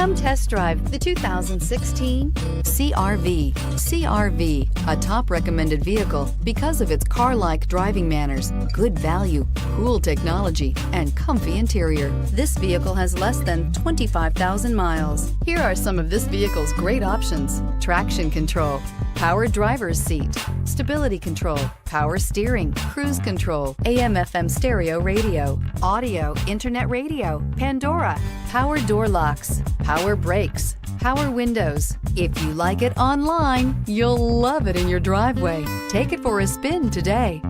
Come test drive the 2016 CR-V. CR-V, a top recommended vehicle because of its car-like driving manners, good value, cool technology, and comfy interior. This vehicle has less than 25,000 miles. Here are some of this vehicle's great options: traction control, power driver's seat, stability control, power steering, cruise control, AM/FM stereo radio, audio, internet radio, Pandora, power door locks, power brakes, power windows. If you like it online, you'll love it in your driveway. Take it for a spin today.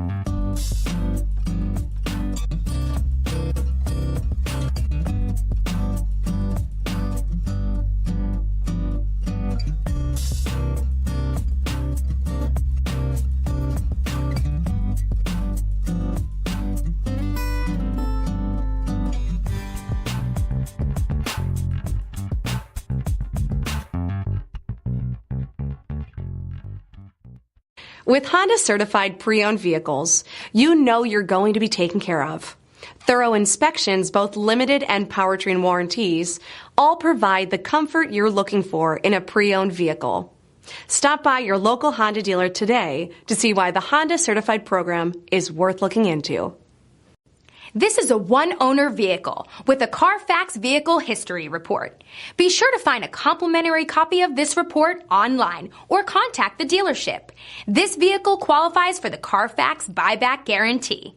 With Honda certified pre-owned vehicles, you know you're going to be taken care of. Thorough inspections, both limited and powertrain warranties, all provide the comfort you're looking for in a pre-owned vehicle. Stop by your local Honda dealer today to see why the Honda certified program is worth looking into. This is a one-owner vehicle with a CARFAX Vehicle History Report. Be sure to find a complimentary copy of this report online or contact the dealership. This vehicle qualifies for the CARFAX Buyback Guarantee.